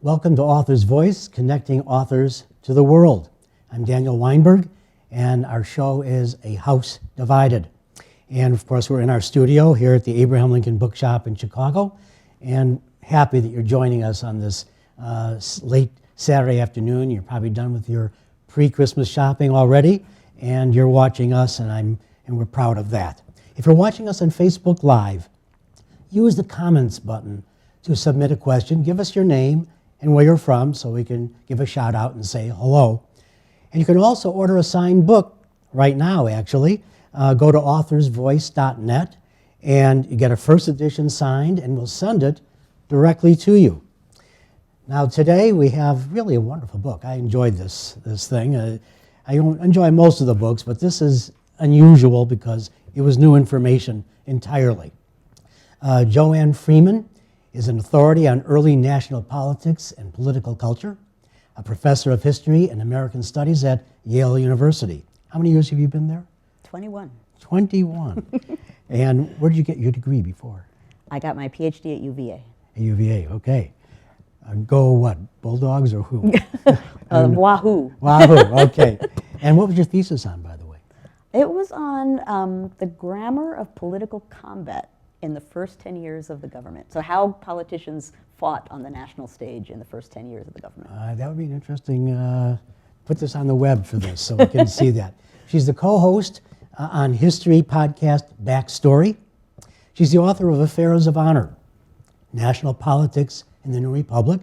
Welcome to Author's Voice, connecting authors to the world. I'm Daniel Weinberg, and our show is A House Divided. And of course, we're in our studio here at the Abraham Lincoln Bookshop in Chicago, and happy that you're joining us on this late Saturday afternoon. You're probably done with your pre-Christmas shopping already, and you're watching us, and we're proud of that. If you're watching us on Facebook Live, use the comments button to submit a question. Give us your name and where you're from so we can give a shout out and say hello. And you can also order a signed book right now, actually. Go to authorsvoice.net and you get a first edition signed, and we'll send it directly to you. Now today we have really a wonderful book. I enjoyed this thing. I enjoy most of the books, but this is unusual because it was new information entirely. Joanne Freeman is an authority on early national politics and political culture, a professor of history and American studies at Yale University. How many years have you been there? 21. 21. And where did you get your degree before? I got my PhD at UVA. At UVA, okay. Go what, Bulldogs or who? Wahoo. Wahoo, okay. And what was your thesis on, by the way? It was on the grammar of political combat in the first 10 years of the government. So how politicians fought on the national stage in the first 10 years of the government. That would be an interesting, put this on the web for this so we can see that. She's the co-host on history podcast Backstory. She's the author of Affairs of Honor, National Politics in the New Republic,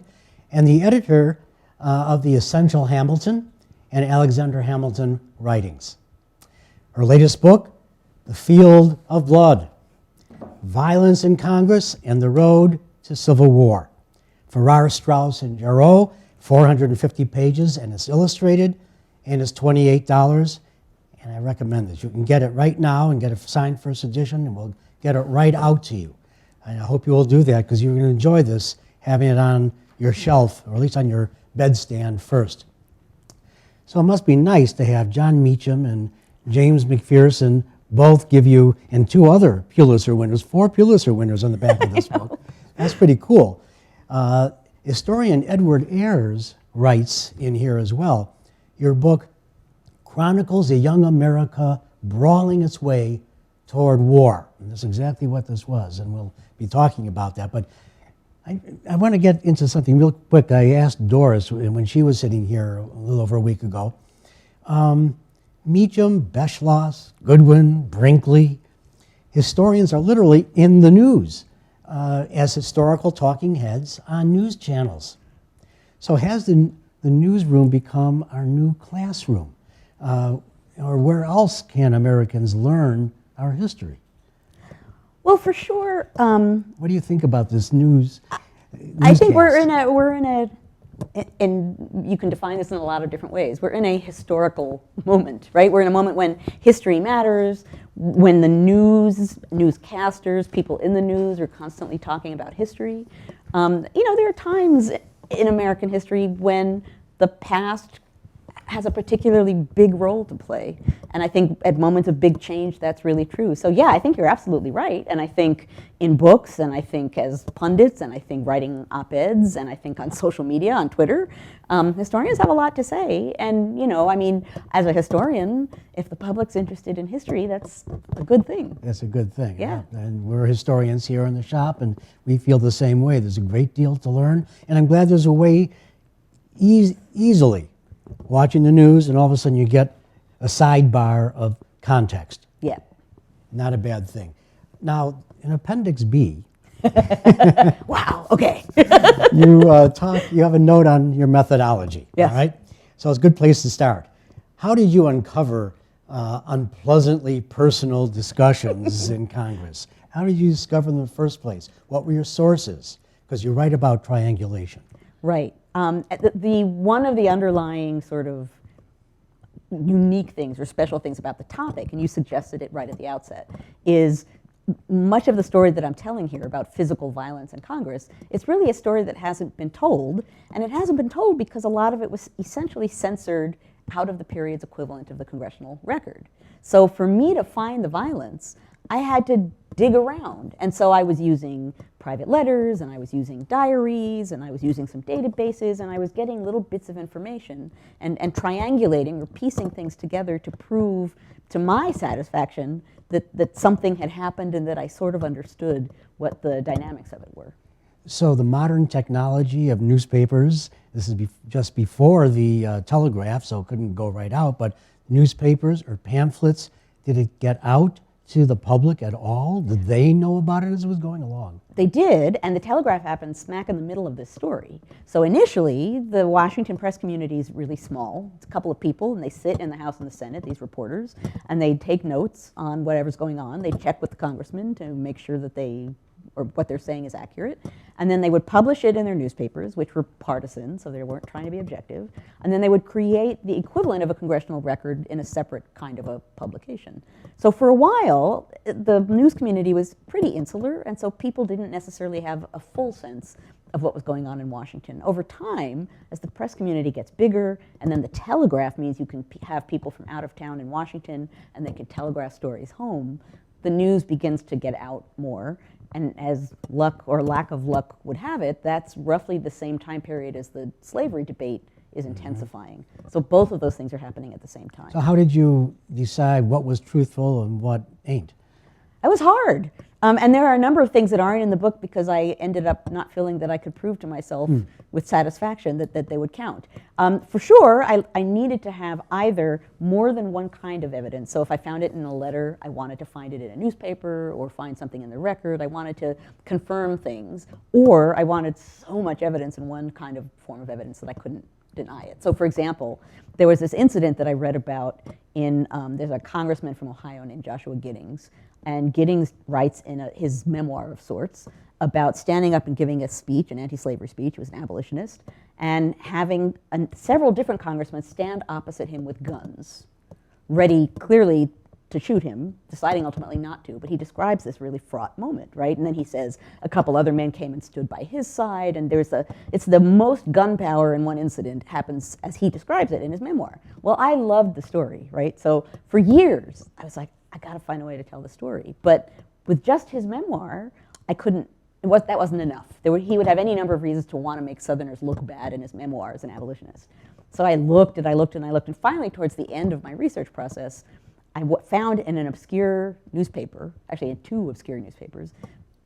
and the editor of the Essential Hamilton and Alexander Hamilton writings. Her latest book, The Field of Blood, Violence in Congress and the Road to Civil War. Farrar, Straus, and Giroux, 450 pages, and it's illustrated, and it's $28. And I recommend this. You can get it right now and get a signed first edition, and we'll get it right out to you. And I hope you will do that because you're going to enjoy this, having it on your shelf, or at least on your bedstand first. So it must be nice to have John Meacham and James McPherson both give you, and two other Pulitzer winners, 4 Pulitzer winners on the back of this book. That's pretty cool. Historian Edward Ayers writes in here as well, your book chronicles a young America brawling its way toward war. And that's exactly what this was, and we'll be talking about that. But I want to get into something real quick. I asked Doris when she was sitting here a little over a week ago, Meacham, Beschloss, Goodwin, Brinkley, historians are literally in the news as historical talking heads on news channels. So has the newsroom become our new classroom? Or where else can Americans learn our history? Well, for sure. What do you think about this news? I think we're in a, and you can define this in a lot of different ways. We're in a historical moment, right? We're in a moment when history matters, when the newscasters, people in the news are constantly talking about history. There are times in American history when the past has a particularly big role to play. And I think at moments of big change, that's really true. So yeah, I think you're absolutely right. And I think in books, and I think as pundits, and I think writing op-eds, and I think on social media, on Twitter, historians have a lot to say. And as a historian, if the public's interested in history, that's a good thing. That's a good thing. Yeah. And we're historians here in the shop, and we feel the same way. There's a great deal to learn. And I'm glad there's a way easily watching the news, and all of a sudden you get a sidebar of context. Yeah. Not a bad thing. Now, in Appendix B, wow, okay. you have a note on your methodology, yes. All right? So it's a good place to start. How did you uncover unpleasantly personal discussions in Congress? How did you discover them in the first place? What were your sources? Because you write about triangulation. Right. One of the underlying sort of unique things or special things about the topic, and you suggested it right at the outset, is much of the story that I'm telling here about physical violence in Congress, it's really a story that hasn't been told, and it hasn't been told because a lot of it was essentially censored out of the period's equivalent of the congressional record. So for me to find the violence, I had to dig around. And so I was using private letters, and I was using diaries, and I was using some databases, and I was getting little bits of information and triangulating or piecing things together to prove to my satisfaction that something had happened and that I sort of understood what the dynamics of it were. So the modern technology of newspapers, this is just before the telegraph, so it couldn't go right out, but newspapers or pamphlets, did it get out to the public at all? Did they know about it as it was going along? They did, and the Telegraph happened smack in the middle of this story. So initially, the Washington press community is really small. It's a couple of people, and they sit in the House and the Senate, these reporters, and they take notes on whatever's going on. They check with the congressman to make sure that what they're saying is accurate. And then they would publish it in their newspapers, which were partisan, so they weren't trying to be objective. And then they would create the equivalent of a congressional record in a separate kind of a publication. So for a while, the news community was pretty insular, and so people didn't necessarily have a full sense of what was going on in Washington. Over time, as the press community gets bigger, and then the telegraph means you can have people from out of town in Washington, and they can telegraph stories home, the news begins to get out more. And as luck or lack of luck would have it, that's roughly the same time period as the slavery debate is intensifying. So both of those things are happening at the same time. So how did you decide what was truthful and what ain't? It was hard. And there are a number of things that aren't in the book because I ended up not feeling that I could prove to myself with satisfaction that they would count. For sure, I needed to have either more than one kind of evidence. So if I found it in a letter, I wanted to find it in a newspaper or find something in the record. I wanted to confirm things. Or I wanted so much evidence in one kind of form of evidence that I couldn't deny it. So for example, there was this incident that I read about in, there's a congressman from Ohio named Joshua Giddings. And Giddings writes in his memoir of sorts about standing up and giving a speech, an anti-slavery speech. He was an abolitionist, and having several different congressmen stand opposite him with guns, ready clearly to shoot him, deciding ultimately not to. But he describes this really fraught moment, right? And then he says a couple other men came and stood by his side, and it's the most gunpowder in one incident happens as he describes it in his memoir. Well, I loved the story, right? So for years, I was like, I got to find a way to tell the story. But with just his memoir, I couldn't, that wasn't enough. He would have any number of reasons to want to make Southerners look bad in his memoir as an abolitionist. So I looked and I looked and I looked, and finally towards the end of my research process, I found in an obscure newspaper, actually in two obscure newspapers,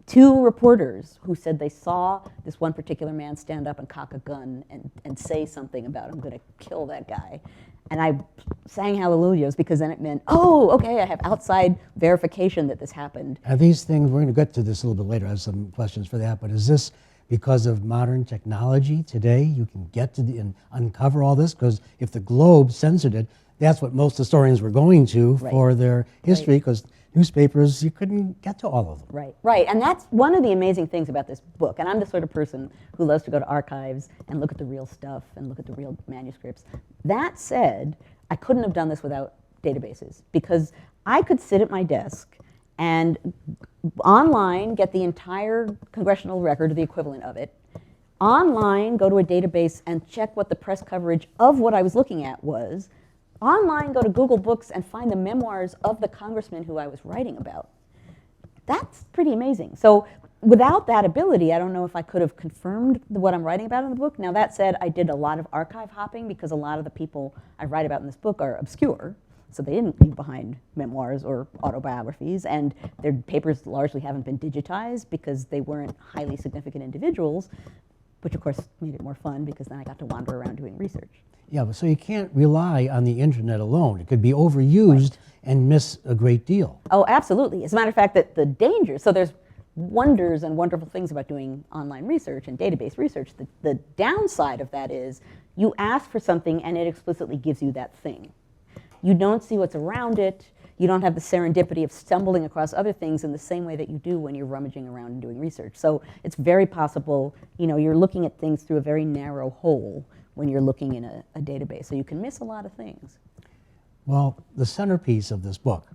two reporters who said they saw this one particular man stand up and cock a gun and say something about, I'm going to kill that guy. And I sang hallelujahs because then it meant, oh, okay, I have outside verification that this happened. Are these things, we're going to get to this a little bit later, I have some questions for that, but is this because of modern technology today? You can get to and uncover all this? Because if the Globe censored it, that's what most historians were going to for their history, because newspapers, you couldn't get to all of them. Right, and that's one of the amazing things about this book. And I'm the sort of person who loves to go to archives and look at the real stuff and look at the real manuscripts. That said, I couldn't have done this without databases, because I could sit at my desk and online get the entire congressional record, or the equivalent of it, online go to a database and check what the press coverage of what I was looking at was, online go to Google Books and find the memoirs of the congressman who I was writing about. That's pretty amazing. So without that ability, I don't know if I could have confirmed what I'm writing about in the book. Now that said, I did a lot of archive hopping because a lot of the people I write about in this book are obscure. So they didn't leave behind memoirs or autobiographies, and their papers largely haven't been digitized because they weren't highly significant individuals, which of course made it more fun because then I got to wander around doing research. Yeah, but so you can't rely on the internet alone. It could be overused and miss a great deal. Oh, absolutely. As a matter of fact, the danger, so there's wonders and wonderful things about doing online research and database research. The downside of that is you ask for something and it explicitly gives you that thing. You don't see what's around it. You don't have the serendipity of stumbling across other things in the same way that you do when you're rummaging around and doing research. So it's very possible, you're looking at things through a very narrow hole when you're looking in a database. So you can miss a lot of things. Well, the centerpiece of this book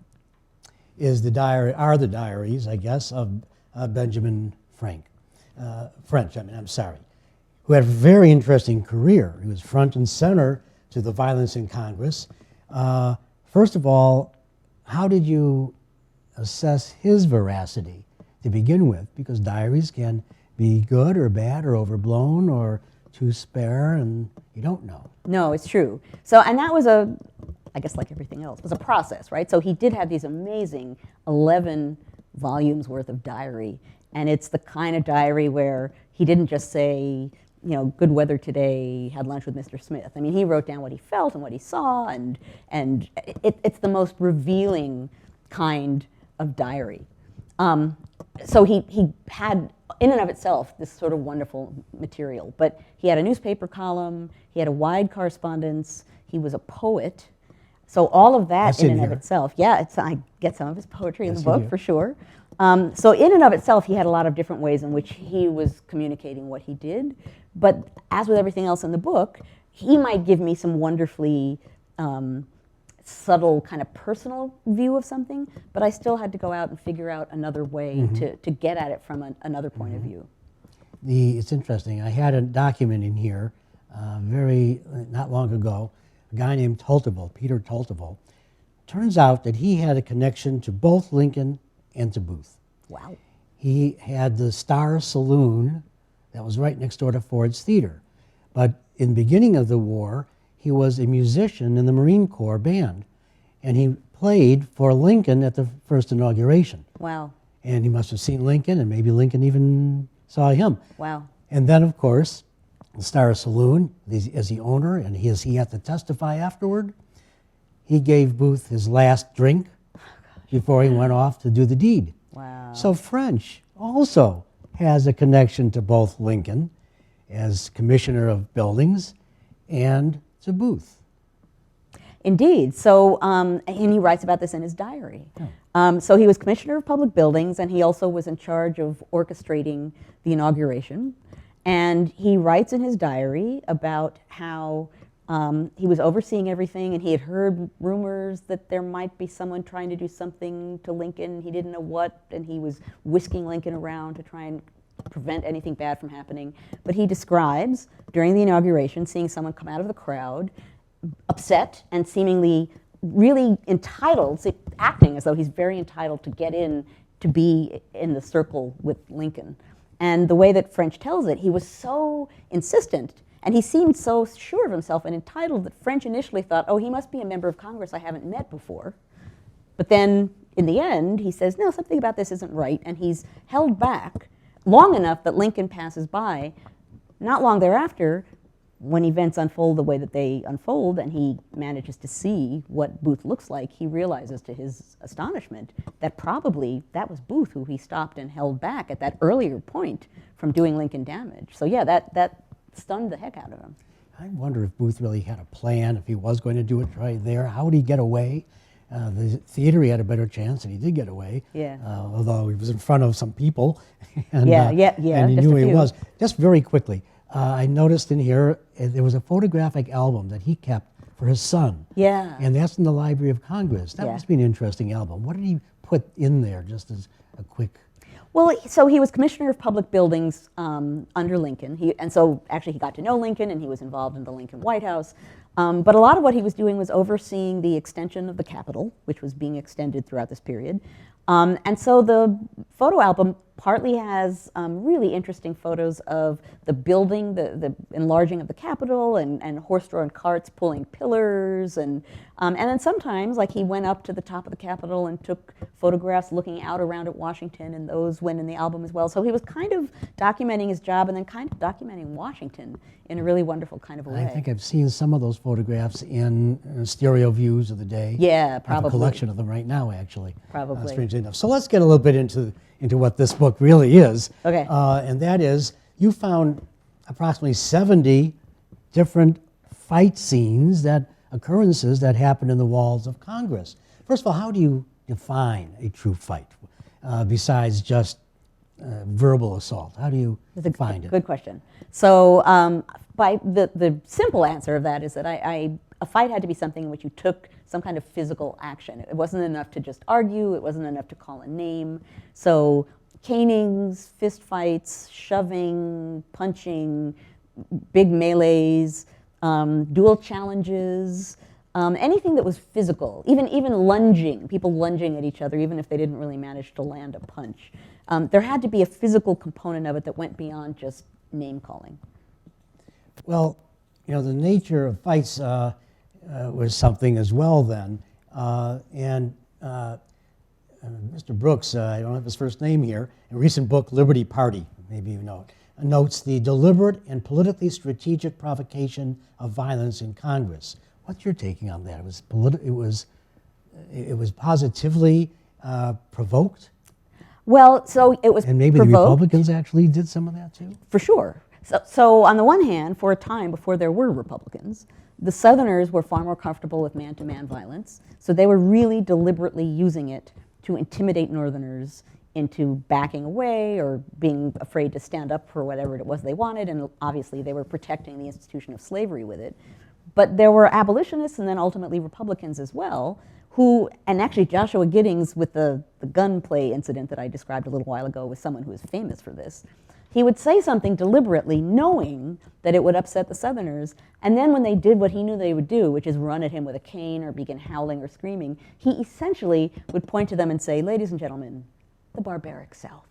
is the diaries, I guess, of Benjamin French, who had a very interesting career. He was front and center to the violence in Congress. First of all, how did you assess his veracity to begin with, because diaries can be good or bad or overblown or too spare, and you don't know. No, it's true. So, and that was I guess like everything else, was a process, right? So he did have these amazing 11 volumes worth of diary, and it's the kind of diary where he didn't just say, you know, good weather today, had lunch with Mr. Smith. I mean, he wrote down what he felt and what he saw, and it's the most revealing kind of diary. So he had, in and of itself, this sort of wonderful material, but he had a newspaper column, he had a wide correspondence, he was a poet. So all of that That's in in and of here. itself, yeah, I get some of his poetry in Yes, the you book do. for sure. So in and of itself, he had a lot of different ways in which he was communicating what he did. But as with everything else in the book, he might give me some wonderfully subtle kind of personal view of something, but I still had to go out and figure out another way to get at it from another point of view. It's interesting. I had a document in here not long ago, a guy named Tultevel, Peter Tultevel. Turns out that he had a connection to both Lincoln and to Booth. Wow. He had the Star Saloon that was right next door to Ford's Theater. But in the beginning of the war, he was a musician in the Marine Corps band, and he played for Lincoln at the first inauguration. Wow. And he must have seen Lincoln, and maybe Lincoln even saw him. Wow. And then, of course, the Star Saloon, as the owner, and he had to testify afterward, he gave Booth his last drink before he went off to do the deed. Wow. So French also has a connection to both Lincoln as commissioner of buildings and to Booth. Indeed. So, and he writes about this in his diary. So he was commissioner of public buildings, and he also was in charge of orchestrating the inauguration. And he writes in his diary about how he was overseeing everything, and he had heard rumors that there might be someone trying to do something to Lincoln. He didn't know what, and he was whisking Lincoln around to try and prevent anything bad from happening. But he describes, during the inauguration, seeing someone come out of the crowd, upset and seemingly really entitled, acting as though he's very entitled to get in, to be in the circle with Lincoln. And the way that French tells it, he was so insistent, and he seemed so sure of himself and entitled that French initially thought, oh, he must be a member of Congress I haven't met before. But then, in the end, he says, no, something about this isn't right, and he's held back long enough that Lincoln passes by. Not long thereafter, when events unfold the way that they unfold, and he manages to see what Booth looks like, he realizes to his astonishment that probably that was Booth who he stopped and held back at that earlier point from doing Lincoln damage. So yeah, that stunned the heck out of him. I wonder if Booth really had a plan, if he was going to do it right there. How would he get away? The theater, he had a better chance, and he did get away. Yeah. Although he was in front of some people. And, Yeah, and he just knew a he few. was. Just very quickly, I noticed in here, there was a photographic album that he kept for his son. Yeah. And that's in the Library of Congress. That Yeah. must be an interesting album. What did he put in there, just as a quick... Well, so he was commissioner of public buildings under Lincoln. And so actually he got to know Lincoln, and he was involved in the Lincoln White House. But a lot of what he was doing was overseeing the extension of the Capitol, which was being extended throughout this period. And so the photo album partly has really interesting photos of the building, the enlarging of the Capitol, and horse-drawn carts pulling pillars, and then sometimes, like, he went up to the top of the Capitol and took photographs looking out around at Washington, and those went in the album as well. So he was kind of documenting his job and then kind of documenting Washington in a really wonderful kind of a way. I think I've seen some of those photographs in stereo views of the day. Yeah, I have probably. a collection of them right now, actually. Probably. Strangely enough. So let's get a little bit into what this book really is. Okay. And that is, you found approximately 70 different fight scenes, occurrences that happen in the walls of Congress. First of all, how do you define a true fight, besides just verbal assault? How do you find it? Good question. So by the simple answer of that is that a fight had to be something in which you took some kind of physical action. It wasn't enough to just argue. It wasn't enough to call a name. So canings, fist fights, shoving, punching, big melees, duel challenges, anything that was physical, even lunging, people lunging at each other, even if they didn't really manage to land a punch. There had to be a physical component of it that went beyond just name calling. Well, you know, the nature of fights was something as well then. Mr. Brooks, I don't have his first name here, in a recent book, Liberty Party, maybe you know it, notes the deliberate and politically strategic provocation of violence in Congress. What's your taking on that? It was positively provoked? Well, so it was And maybe provoked. the Republicans actually did some of that too? For sure. So on the one hand, for a time before there were Republicans, the Southerners were far more comfortable with man-to-man violence, so they were really deliberately using it to intimidate Northerners into backing away or being afraid to stand up for whatever it was they wanted, and obviously they were protecting the institution of slavery with it. But there were abolitionists and then ultimately Republicans as well, who, and actually Joshua Giddings with the gunplay incident that I described a little while ago was someone who was famous for this. He would say something deliberately, knowing that it would upset the Southerners, and then when they did what he knew they would do, which is run at him with a cane or begin howling or screaming, he essentially would point to them and say, "Ladies and gentlemen, the barbaric South."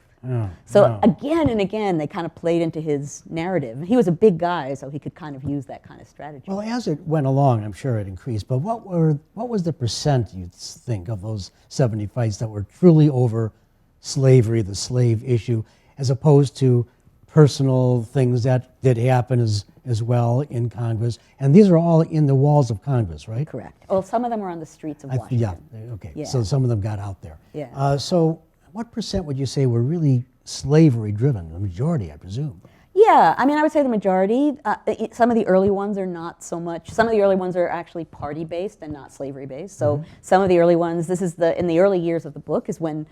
So again and again, they kind of played into his narrative. He was a big guy, so he could kind of use that kind of strategy. Well, as it went along, I'm sure it increased, but what was the percent, you think, of those 70 fights that were truly over slavery, the slave issue, as opposed to personal things that did happen as well in Congress? And these are all in the walls of Congress, right? Correct. Well, some of them are on the streets of Washington. Yeah, okay. Yeah. So some of them got out there. Yeah. So what percent would you say were really slavery driven? The majority, I presume. Yeah, I mean, I would say the majority. Some of the early ones are not so much. Some of the early ones are actually party-based and not slavery-based. So some of the early ones, in the early years of the book, is when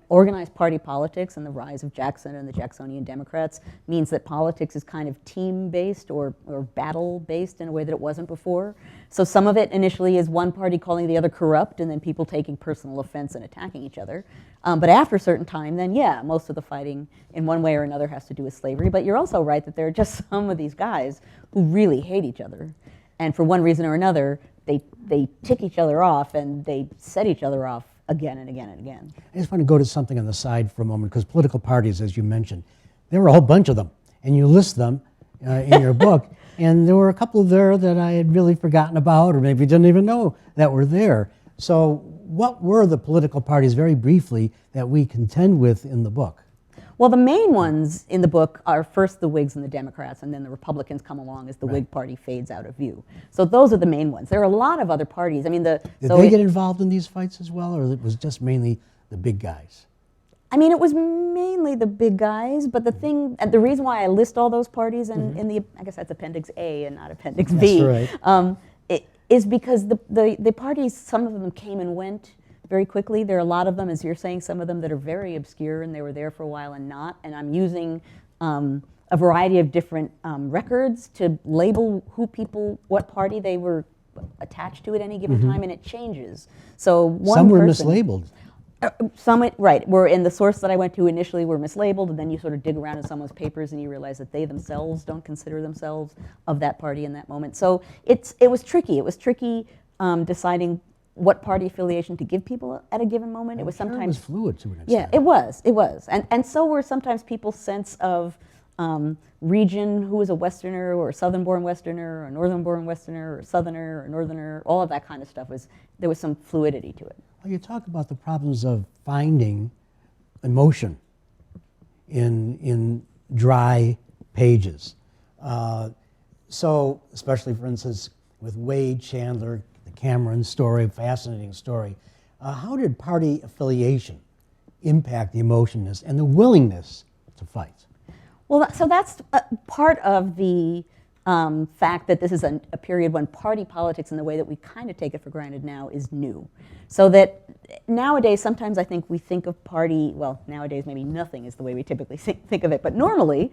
organized party politics and the rise of Jackson and the Jacksonian Democrats means that politics is kind of team-based or battle-based in a way that it wasn't before. So some of it initially is one party calling the other corrupt and then people taking personal offense and attacking each other. But after a certain time, then yeah, most of the fighting in one way or another has to do with slavery. But you're also right that there are just some of these guys who really hate each other. And for one reason or another, they tick each other off and they set each other off again and again and again. I just want to go to something on the side for a moment, because political parties, as you mentioned, there were a whole bunch of them, and you list them in your book, and there were a couple there that I had really forgotten about or maybe didn't even know that were there. So what were the political parties, very briefly, that we contend with in the book? Well, the main ones in the book are first the Whigs and the Democrats, and then the Republicans come along as the Whig Party fades out of view. So those are the main ones. There are a lot of other parties. I mean, Did they get involved in these fights as well, or it was just mainly the big guys? I mean, it was mainly the big guys, but the reason why I list all those parties in the, I guess that's Appendix A and not Appendix B, right. Is because the parties, some of them came and went very quickly. There are a lot of them, as you're saying, some of them that are very obscure and they were there for a while and not. And I'm using a variety of different records to label what party they were attached to at any given time, and it changes. So some were mislabeled. Right, were in the source that I went to initially were mislabeled, and then you sort of dig around in someone's papers and you realize that they themselves don't consider themselves of that party in that moment. So it was tricky. It was tricky deciding what party affiliation to give people at a given moment. It was sometimes it was fluid to an extent. Yeah, it was, and so were sometimes people's sense of region, who was a Westerner or a Southern-born Westerner or a Northern-born Westerner or Southerner or Northerner. All of that kind of stuff there was some fluidity to it. Well, you talk about the problems of finding emotion in dry pages. So, especially, for instance, with Wade Chandler, the Cameron story, fascinating story. How did party affiliation impact the emotionness and the willingness to fight? Well, so that's part of the fact that this is a period when party politics, in the way that we kind of take it for granted now, is new. So that nowadays, sometimes I think we think of party, well, nowadays maybe nothing is the way we typically think of it, but normally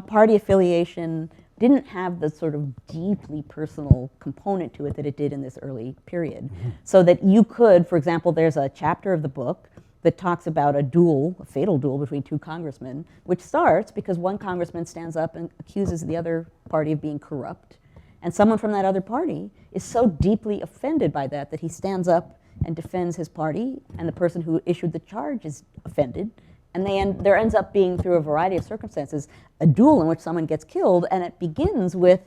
party affiliation didn't have the sort of deeply personal component to it that it did in this early period. So that you could, for example, there's a chapter of the book that talks about a duel, a fatal duel between two congressmen, which starts because one congressman stands up and accuses the other party of being corrupt. And someone from that other party is so deeply offended by that that he stands up and defends his party, and the person who issued the charge is offended. And there ends up being, through a variety of circumstances, a duel in which someone gets killed, and it begins with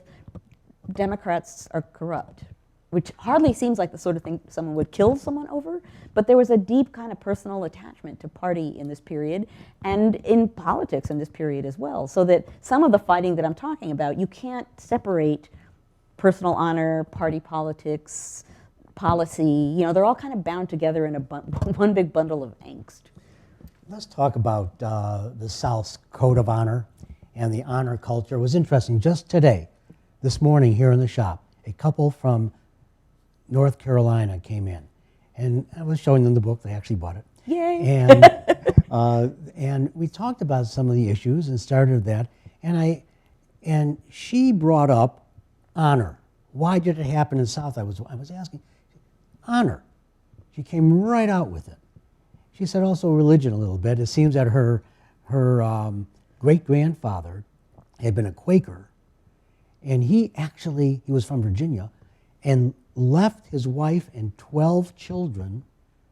Democrats are corrupt, which hardly seems like the sort of thing someone would kill someone over, but there was a deep kind of personal attachment to party in this period and in politics in this period as well, so that some of the fighting that I'm talking about, you can't separate personal honor, party politics, policy. They're all kind of bound together in one big bundle of angst. Let's talk about the South's code of honor and the honor culture. It was interesting just today, this morning here in the shop, a couple from North Carolina came in, and I was showing them the book. They actually bought it. Yay! And we talked about some of the issues and started that, and she brought up honor. Why did it happen in the South? I was asking. Honor. She came right out with it. She said also religion a little bit. It seems that her great-grandfather had been a Quaker, and he was from Virginia, and left his wife and 12 children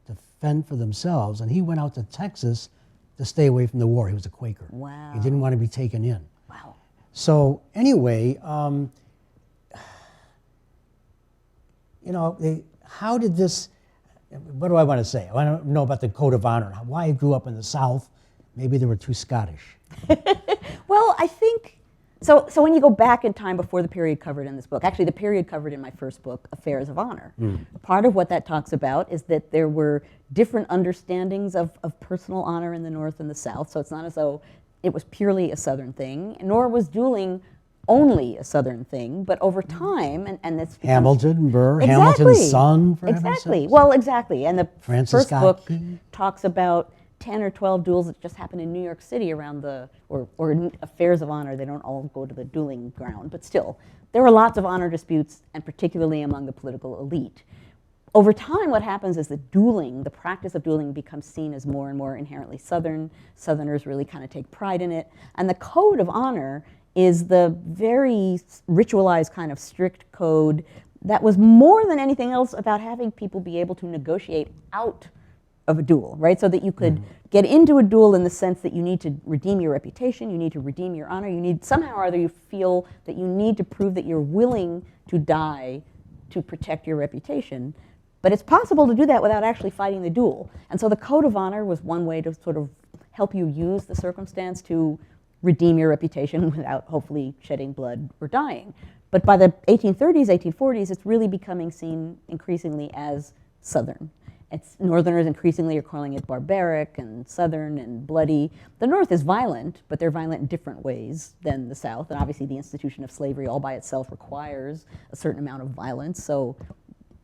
to fend for themselves, and he went out to Texas to stay away from the war. He was a Quaker. Wow. He didn't want to be taken in. Wow. So anyway, how did this, what do I want to say? I want to know about the code of honor, why I grew up in the South. Maybe they were too Scottish. Well, I think, so when you go back in time before the period covered in this book, actually the period covered in my first book, Affairs of Honor, part of what that talks about is that there were different understandings of personal honor in the North and the South, so it's not as though it was purely a Southern thing, nor was dueling only a Southern thing, but over time, and this Hamilton, Burr, exactly. Hamilton's son, for heaven's Exactly. sakes. Well, exactly. And the Francis first Scott book Key. talks about 10 or 12 duels that just happened in New York City around or affairs of honor. They don't all go to the dueling ground, but still, there were lots of honor disputes, and particularly among the political elite. Over time, what happens is that dueling, the practice of dueling, becomes seen as more and more inherently Southern. Southerners really kind of take pride in it. And the code of honor is the very ritualized kind of strict code that was more than anything else about having people be able to negotiate out of a duel, right? So that you could get into a duel in the sense that you need to redeem your reputation, you need to redeem your honor, you need somehow or other you feel that you need to prove that you're willing to die to protect your reputation. But it's possible to do that without actually fighting the duel. And so the code of honor was one way to sort of help you use the circumstance to redeem your reputation without hopefully shedding blood or dying. But by the 1830s, 1840s, it's really becoming seen increasingly as Southern. Northerners increasingly are calling it barbaric and Southern and bloody. The North is violent, but they're violent in different ways than the South. And obviously the institution of slavery all by itself requires a certain amount of violence. So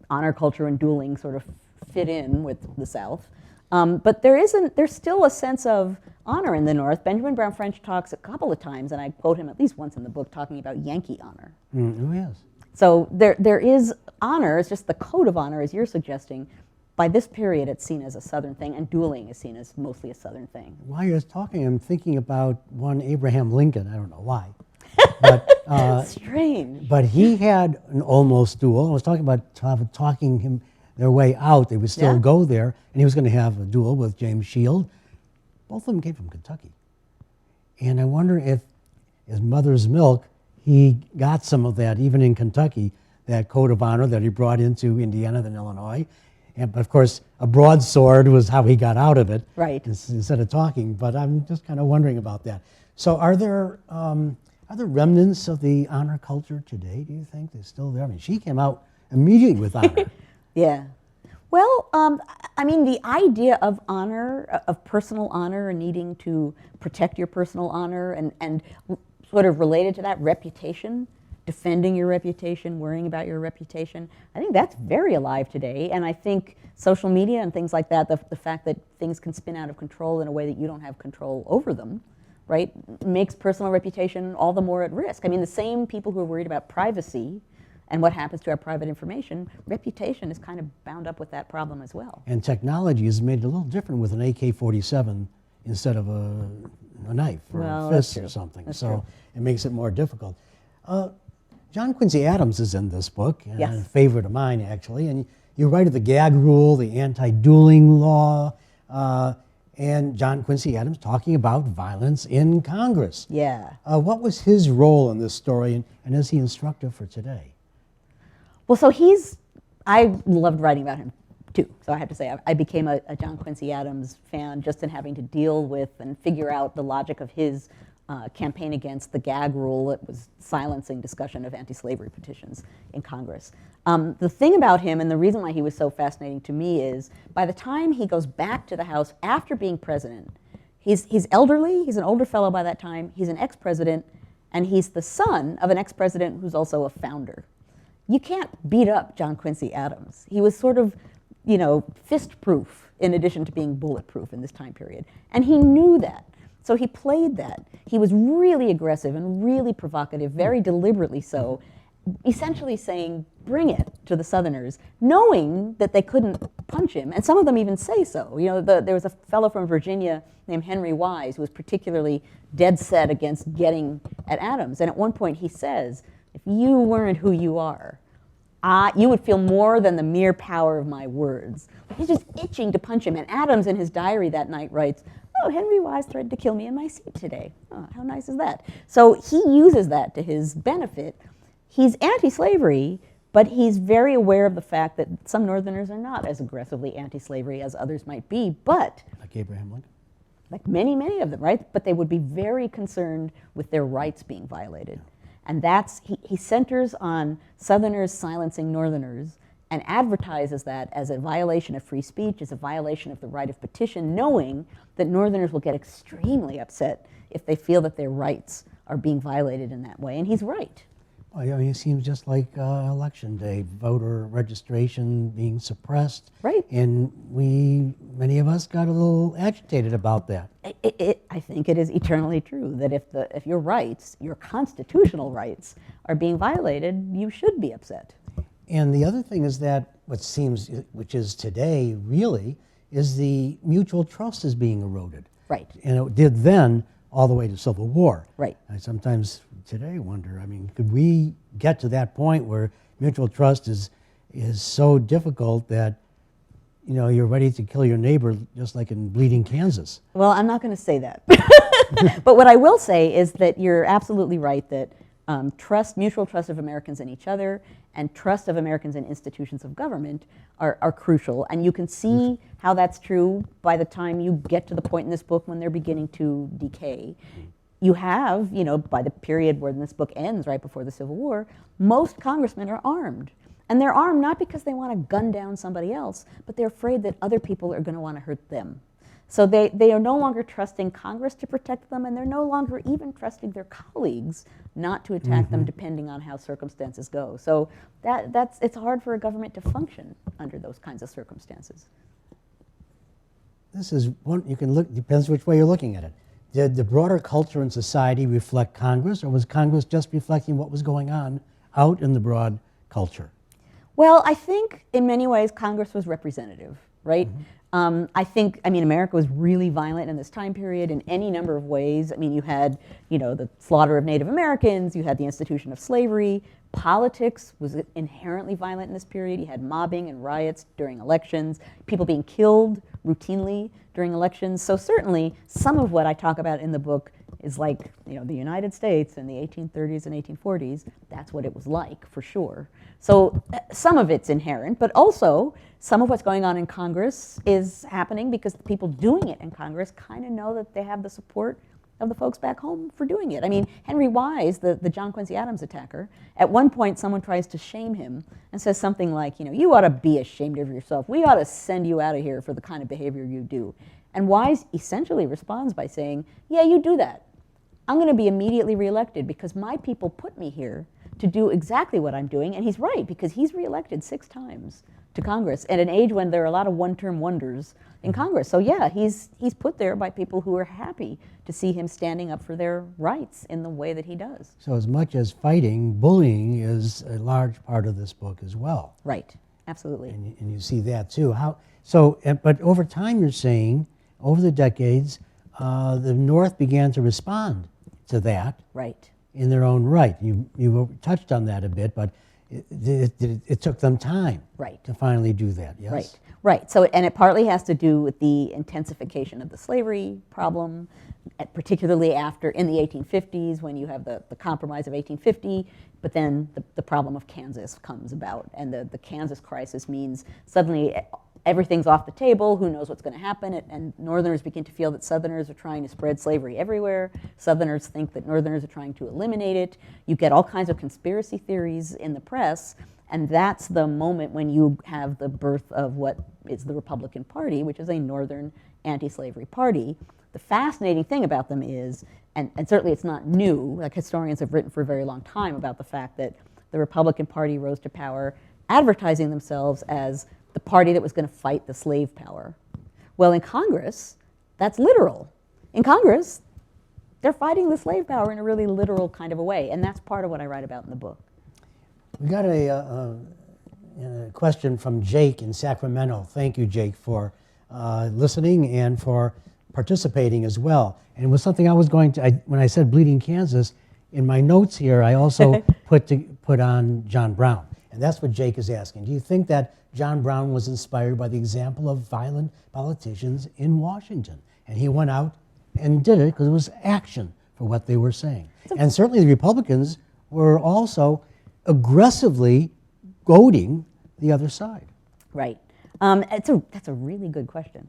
honor culture and dueling sort of fit in with the South. But there's still a sense of honor in the North. Benjamin Brown French talks a couple of times, and I quote him at least once in the book, talking about Yankee honor. Oh, yes. So there is honor, it's just the code of honor, as you're suggesting. By this period, it's seen as a Southern thing, and dueling is seen as mostly a Southern thing. While you're talking, I'm thinking about one Abraham Lincoln. I don't know why. But, strange. But he had an almost duel. I was talking about talking him their way out. They would still go there, and he was going to have a duel with James Shield. Both of them came from Kentucky. And I wonder if his mother's milk, he got some of that, even in Kentucky, that code of honor that he brought into Indiana and Illinois. But of course, a broadsword was how he got out of it, right? Instead of talking. But I'm just kind of wondering about that. So, are there remnants of the honor culture today? Do you think they're still there? I mean, she came out immediately with honor. Yeah. Well, I mean, the idea of honor, of personal honor, and needing to protect your personal honor, and sort of related to that, reputation. Defending your reputation, worrying about your reputation. I think that's very alive today, and I think social media and things like that, the fact that things can spin out of control in a way that you don't have control over them, right, makes personal reputation all the more at risk. I mean, the same people who are worried about privacy and what happens to our private information, reputation is kind of bound up with that problem as well. And technology has made it a little different with an AK-47 instead of a knife or a fist or something. That's so true. It makes it more difficult. John Quincy Adams is in this book, and Yes. a favorite of mine, actually. And you write of the gag rule, the anti-dueling law, and John Quincy Adams talking about violence in Congress. Yeah. What was his role in this story, and is he instructive for today? Well, so I loved writing about him too. So I have to say, I became a John Quincy Adams fan just in having to deal with and figure out the logic of his campaign against the gag rule that was silencing discussion of anti-slavery petitions in Congress. The thing about him, and the reason why he was so fascinating to me, is by the time he goes back to the House after being president, he's elderly, he's an older fellow by that time, he's an ex-president, and he's the son of an ex-president who's also a founder. You can't beat up John Quincy Adams. He was sort of, fist-proof in addition to being bulletproof in this time period. And he knew that. So he played that. He was really aggressive and really provocative, very deliberately so, essentially saying, bring it to the Southerners, knowing that they couldn't punch him. And some of them even say so. There was a fellow from Virginia named Henry Wise who was particularly dead set against getting at Adams. And at one point he says, if you weren't who you are, you would feel more than the mere power of my words. He's just itching to punch him. And Adams, in his diary that night, writes, oh, Henry Wise threatened to kill me in my seat today. Oh, how nice is that? So he uses that to his benefit. He's anti-slavery, but he's very aware of the fact that some Northerners are not as aggressively anti-slavery as others might be, but Like Abraham Lincoln? like many of them, right? But they would be very concerned with their rights being violated. And he centers on Southerners silencing Northerners and advertises that as a violation of free speech, as a violation of the right of petition, knowing that Northerners will get extremely upset if they feel that their rights are being violated in that way. And he's right. Well, it seems just like Election Day, voter registration being suppressed. Right. And many of us got a little agitated about that. I think it is eternally true that if your rights, your constitutional rights, are being violated, you should be upset. And the other thing is that which is today really, is the mutual trust is being eroded. Right. And it did then all the way to Civil War. Right. I sometimes today wonder, could we get to that point where mutual trust is so difficult that you're ready to kill your neighbor, just like in Bleeding Kansas? Well, I'm not going to say that. But what I will say is that you're absolutely right that mutual trust of Americans in each other and trust of Americans in institutions of government are crucial. And you can see how that's true by the time you get to the point in this book when they're beginning to decay. You have, by the period where this book ends, right before the Civil War, most congressmen are armed. And they're armed not because they want to gun down somebody else, but they're afraid that other people are going to want to hurt them. So they are no longer trusting Congress to protect them, and they're no longer even trusting their colleagues not to attack them depending on how circumstances go. So it's hard for a government to function under those kinds of circumstances. This is one, you can look, depends which way you're looking at it. Did the broader culture and society reflect Congress, or was Congress just reflecting what was going on out in the broad culture? Well, I think in many ways Congress was representative, right? I think, America was really violent in this time period in any number of ways. You had, the slaughter of Native Americans, you had the institution of slavery, politics was inherently violent in this period. You had mobbing and riots during elections, people being killed routinely during elections. So certainly some of what I talk about in the book is like, the United States in the 1830s and 1840s, that's what it was like for sure. So some of it's inherent, but also some of what's going on in Congress is happening because the people doing it in Congress kind of know that they have the support of the folks back home for doing it. Henry Wise, the John Quincy Adams attacker, at one point someone tries to shame him and says something like, you ought to be ashamed of yourself. We ought to send you out of here for the kind of behavior you do. And Wise essentially responds by saying, yeah, you do that. I'm going to be immediately reelected because my people put me here to do exactly what I'm doing. And he's right, because he's reelected 6 times to Congress at an age when there are a lot of one-term wonders in Congress. So yeah, he's put there by people who are happy to see him standing up for their rights in the way that he does. So as much as fighting, bullying is a large part of this book as well. Right, absolutely. And you see that too. But over time, you're saying, over the decades, the North began to respond to that. Right. in their own right. You touched on that a bit, but it took them time Right. to finally do that, yes? Right, right. So, and it partly has to do with the intensification of the slavery problem, particularly after, in the 1850s, when you have the Compromise of 1850, but then the problem of Kansas comes about, and the Kansas crisis means suddenly everything's off the table, who knows what's going to happen, and Northerners begin to feel that Southerners are trying to spread slavery everywhere. Southerners think that Northerners are trying to eliminate it. You get all kinds of conspiracy theories in the press, and that's the moment when you have the birth of what is the Republican Party, which is a Northern anti-slavery party. The fascinating thing about them is, and certainly it's not new, like historians have written for a very long time about the fact that the Republican Party rose to power advertising themselves as the party that was going to fight the slave power. Well, in Congress, that's literal. In Congress, they're fighting the slave power in a really literal kind of a way, and that's part of what I write about in the book. We got a question from Jake in Sacramento. Thank you, Jake, for listening and for participating as well. And it was something I was going to, when I said Bleeding Kansas, in my notes here, I also put on John Brown. And that's what Jake is asking. Do you think that John Brown was inspired by the example of violent politicians in Washington? And he went out and did it because it was action for what they were saying. And certainly the Republicans were also aggressively goading the other side. Right. That's a really good question.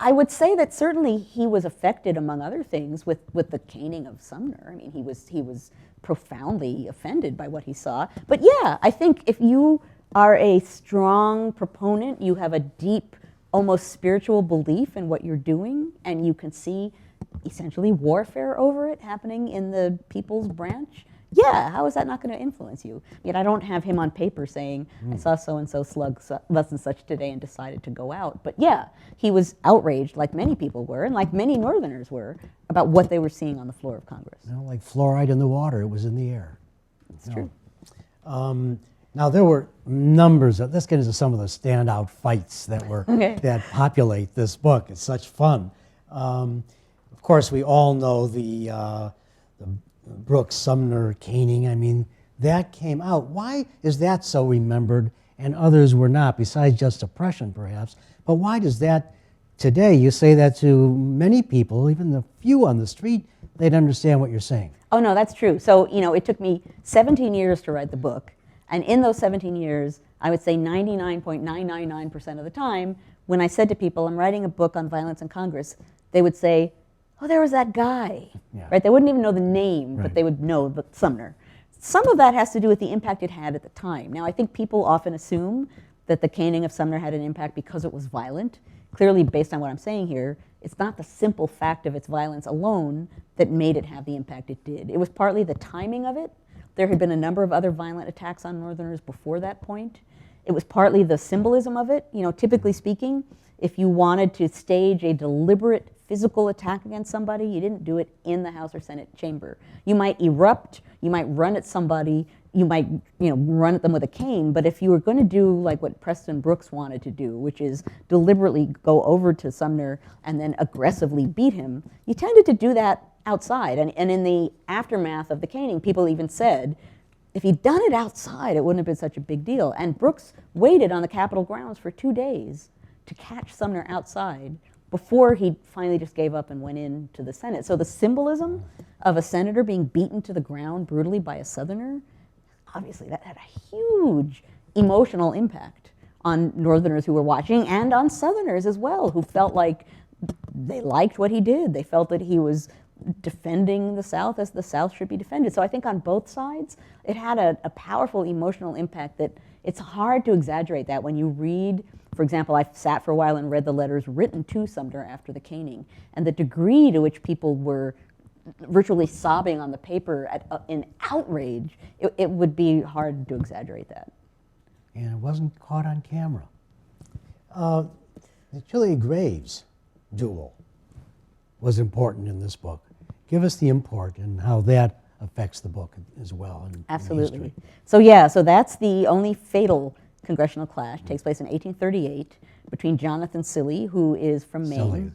I would say that certainly he was affected, among other things, with the caning of Sumner. I mean, he was profoundly offended by what he saw. But yeah, I think if you are a strong proponent, you have a deep, almost spiritual belief in what you're doing, and you can see essentially warfare over it happening in the People's Branch, yeah, how is that not going to influence you? Yet I don't have him on paper saying, I saw so-and-so slug thus and such today and decided to go out. But yeah, he was outraged, like many people were, and like many Northerners were, about what they were seeing on the floor of Congress. You know, like fluoride in the water, it was in the air. It's true. Now there were numbers of, let's get into some of the standout fights that were that populate this book. It's such fun. Of course, we all know the Brooks Sumner caning. I mean, that came out. Why is that so remembered and others were not, besides just oppression perhaps? But why does that today, you say that to many people, even the few on the street, they'd understand what you're saying? Oh no, that's true. So, you know, it took me 17 years to write the book. And in those 17 years, I would say 99.999% of the time, when I said to people, I'm writing a book on violence in Congress, they would say, oh, there was that guy, right? They wouldn't even know the name, but they would know the Sumner. Some of that has to do with the impact it had at the time. Now, I think people often assume that the caning of Sumner had an impact because it was violent. Clearly, based on what I'm saying here, it's not the simple fact of its violence alone that made it have the impact it did. It was partly the timing of it. There had been a number of other violent attacks on Northerners before that point. It was partly the symbolism of it. You know, typically speaking, if you wanted to stage a deliberate physical attack against somebody, you didn't do it in the House or Senate chamber. You might erupt, you might run at somebody, you might, run at them with a cane, but if you were going to do like what Preston Brooks wanted to do, which is deliberately go over to Sumner and then aggressively beat him, you tended to do that outside. And in the aftermath of the caning, people even said, if he'd done it outside, it wouldn't have been such a big deal. And Brooks waited on the Capitol grounds for 2 days to catch Sumner outside before he finally just gave up and went into the Senate. So the symbolism of a senator being beaten to the ground brutally by a Southerner, obviously that had a huge emotional impact on Northerners who were watching and on Southerners as well, who felt like they liked what he did. They felt that he was defending the South as the South should be defended. So I think on both sides, it had a powerful emotional impact that it's hard to exaggerate that when you read. For example, I sat for a while and read the letters written to Sumner after the caning, and the degree to which people were virtually sobbing on the paper in outrage, it would be hard to exaggerate that. And it wasn't caught on camera. The Chili Graves duel was important in this book. Give us the import and how that affects the book as well. Absolutely. So that's the only fatal congressional clash. Takes place in 1838 between Jonathan Silly, who is from Maine.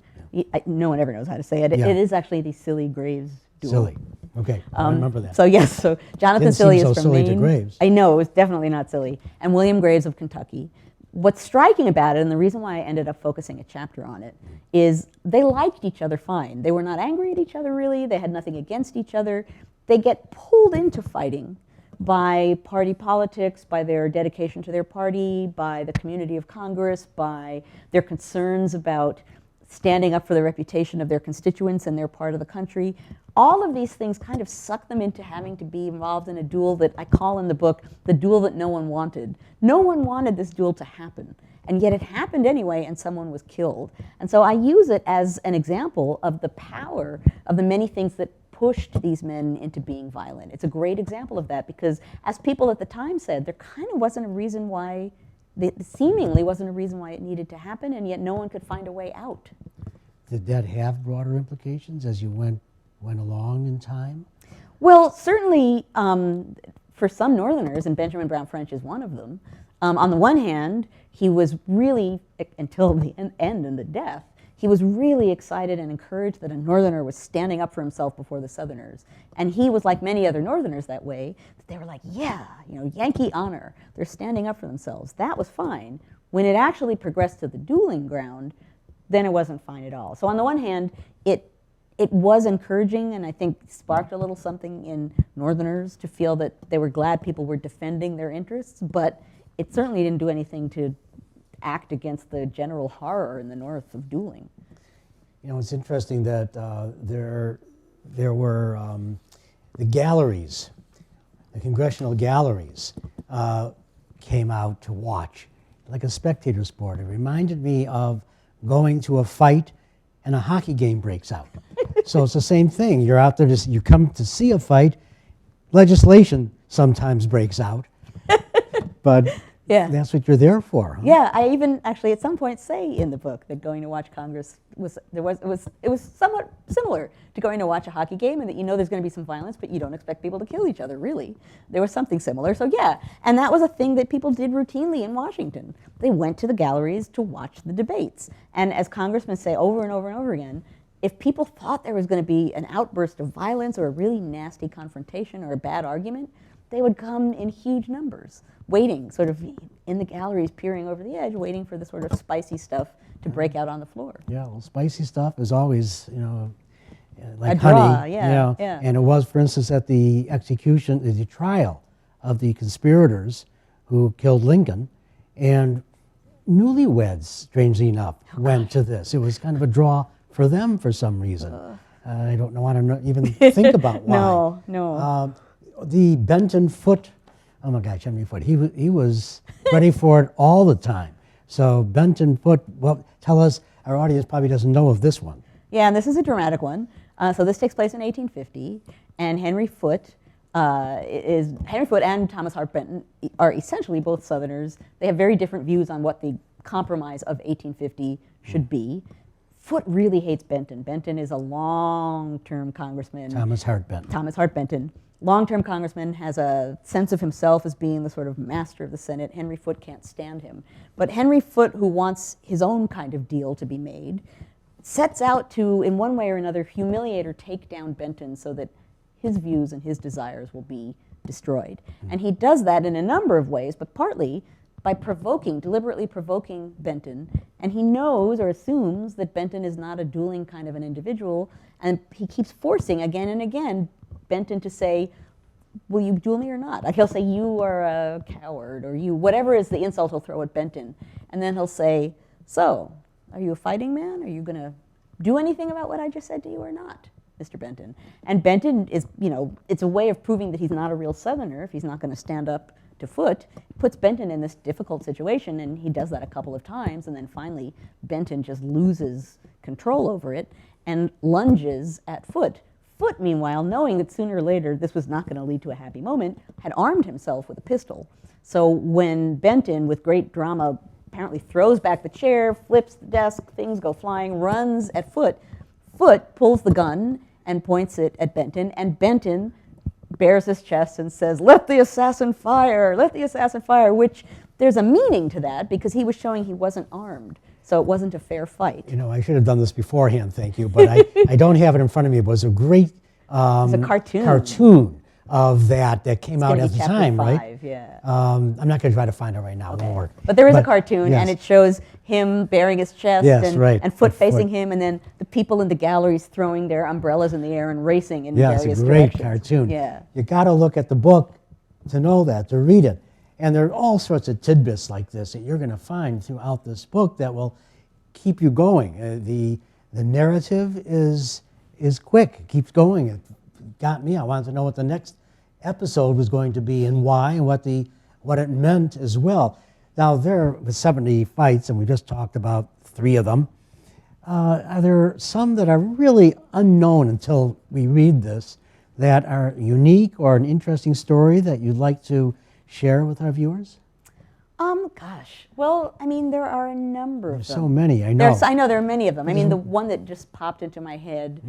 No one ever knows how to say it. It is actually the Silly Graves duel. Silly. Okay, I remember that. So yes, so Jonathan Didn't Silly seem is so from silly to Maine. Graves. I know, it was definitely not silly. And William Graves of Kentucky. What's striking about it, and the reason why I ended up focusing a chapter on it, is they liked each other fine. They were not angry at each other, really. They had nothing against each other. They get pulled into fighting by party politics, by their dedication to their party, by the community of Congress, by their concerns about standing up for the reputation of their constituents in their part of the country. All of these things kind of suck them into having to be involved in a duel that I call in the book the duel that no one wanted. No one wanted this duel to happen, and yet it happened anyway, and someone was killed. And so I use it as an example of the power of the many things that pushed these men into being violent. It's a great example of that because, as people at the time said, there kind of wasn't a reason why, seemingly wasn't a reason why it needed to happen, and yet no one could find a way out. Did that have broader implications as you went along in time? Well, certainly for some Northerners, and Benjamin Brown French is one of them, on the one hand, he was really, until the end and the death, he was really excited and encouraged that a Northerner was standing up for himself before the Southerners. And he was like many other Northerners that way. They were like, yeah, you know, Yankee honor. They're standing up for themselves. That was fine. When it actually progressed to the dueling ground, then it wasn't fine at all. So on the one hand, it was encouraging and I think sparked a little something in Northerners to feel that they were glad people were defending their interests, but it certainly didn't do anything to act against the general horror in the North of dueling. You know, it's interesting that there were the galleries, the congressional galleries came out to watch, like a spectator sport. It reminded me of going to a fight and a hockey game breaks out. So it's the same thing. You're out there, you come to see a fight, legislation sometimes breaks out, but yeah. That's what you're there for. Huh? Yeah, I even actually at some point say in the book that going to watch Congress was somewhat similar to going to watch a hockey game, and that you know there's going to be some violence, but you don't expect people to kill each other, really. There was something similar, so yeah. And that was a thing that people did routinely in Washington. They went to the galleries to watch the debates. And as congressmen say over and over and over again, if people thought there was going to be an outburst of violence or a really nasty confrontation or a bad argument, they would come in huge numbers, waiting, sort of in the galleries, peering over the edge, waiting for the sort of spicy stuff to break out on the floor. Yeah, well, spicy stuff is always, you know, like a draw, honey. yeah, You know, yeah. And it was, for instance, at the execution, the trial of the conspirators who killed Lincoln, and newlyweds, strangely enough, went to this. It was kind of a draw for them for some reason. I don't want to even think about why. No. The Benton Foot, oh my gosh, Henry Foot, he was ready for it all the time. So Benton Foot, well, tell us, our audience probably doesn't know of this one. Yeah, and this is a dramatic one. So this takes place in 1850, and Henry Foot and Thomas Hart Benton are essentially both Southerners. They have very different views on what the compromise of 1850 should be. Foot really hates Benton. Benton is a long-term congressman. Thomas Hart Benton. Long-term congressman, has a sense of himself as being the sort of master of the Senate. Henry Foot can't stand him. But Henry Foot, who wants his own kind of deal to be made, sets out to, in one way or another, humiliate or take down Benton so that his views and his desires will be destroyed. And he does that in a number of ways, but partly by deliberately provoking Benton. And he knows or assumes that Benton is not a dueling kind of an individual, and he keeps forcing again and again Benton to say, will you duel me or not? Like he'll say, you are a coward, or you, whatever is the insult he'll throw at Benton. And then he'll say, so, are you a fighting man? Are you going to do anything about what I just said to you or not, Mr. Benton? And Benton is, you know, it's a way of proving that he's not a real Southerner if he's not going to stand up to Foot. It puts Benton in this difficult situation, and he does that a couple of times, and then finally Benton just loses control over it and lunges at Foot. Foot, meanwhile, knowing that sooner or later this was not going to lead to a happy moment, had armed himself with a pistol. So when Benton, with great drama, apparently throws back the chair, flips the desk, things go flying, runs at Foot, Foot pulls the gun and points it at Benton, and Benton bares his chest and says, let the assassin fire, which there's a meaning to that because he was showing he wasn't armed. So it wasn't a fair fight. You know, I should have done this beforehand, thank you, but I don't have it in front of me. It was a great It's a cartoon of that came out gonna at be the chapter time, right? 5, yeah. I'm not going to try to find it right now. It won't work. But there is a cartoon, yes. and it shows him bearing his chest Yes, and, right. and Foot And facing Foot. him, and then the people in the galleries throwing their umbrellas in the air and racing in Yeah, various it's a great directions. cartoon. Yeah. You got to look at the book to know that, to read it. And there are all sorts of tidbits like this that you're going to find throughout this book that will keep you going. The narrative is quick. It keeps going. It got me. I wanted to know what the next episode was going to be and why and what it meant as well. Now, there were 70 fights, and we just talked about 3 of them. Are there some that are really unknown until we read this that are unique or an interesting story that you'd like to share with our viewers? Gosh. Well, I mean, there are a number of them. So many, I know. I know there are many of them. I mean, the one that just popped into my head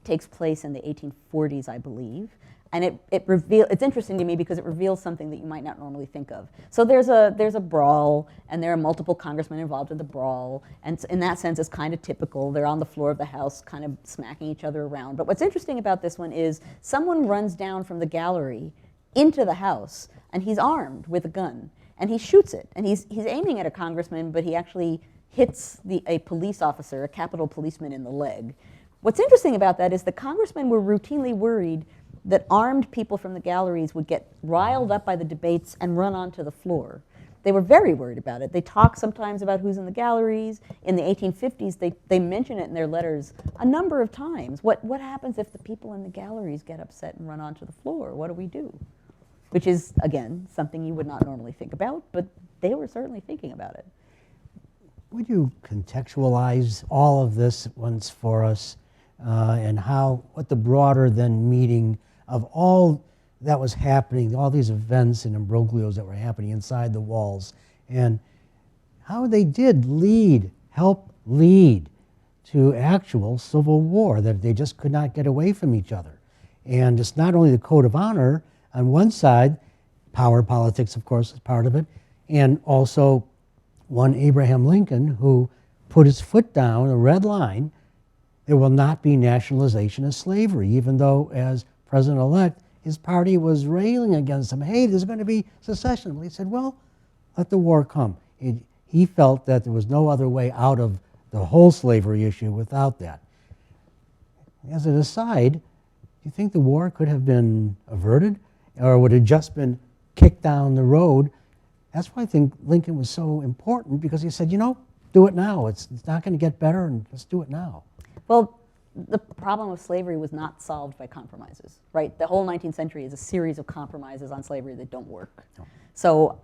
takes place in the 1840s, I believe. And it's interesting to me because it reveals something that you might not normally think of. So there's a brawl, and there are multiple congressmen involved in the brawl, and in that sense it's kind of typical. They're on the floor of the House kind of smacking each other around. But what's interesting about this one is someone runs down from the gallery into the House, and he's armed with a gun, and he shoots it. And he's aiming at a congressman, but he actually hits a police officer, a Capitol policeman, in the leg. What's interesting about that is the congressmen were routinely worried that armed people from the galleries would get riled up by the debates and run onto the floor. They were very worried about it. They talk sometimes about who's in the galleries. In the 1850s, they mention it in their letters a number of times. What happens if the people in the galleries get upset and run onto the floor? What do we do? Which is, again, something you would not normally think about, but they were certainly thinking about it. Would you contextualize all of this once for us and what the broader then meaning of all that was happening, all these events and imbroglios that were happening inside the walls, and how they did help lead to actual civil war, that they just could not get away from each other. And it's not only the code of honor on one side, power politics, of course, is part of it, and also one Abraham Lincoln who put his foot down, a red line, there will not be nationalization of slavery, even though as president-elect, his party was railing against him. Hey, there's going to be secession. Well, he said, well, let the war come. He felt that there was no other way out of the whole slavery issue without that. As an aside, do you think the war could have been averted, or would it have just been kicked down the road? That's why I think Lincoln was so important, because he said, do it now. It's not going to get better, and just do it now. Well, the problem of slavery was not solved by compromises, right? The whole 19th century is a series of compromises on slavery that don't work. No. So,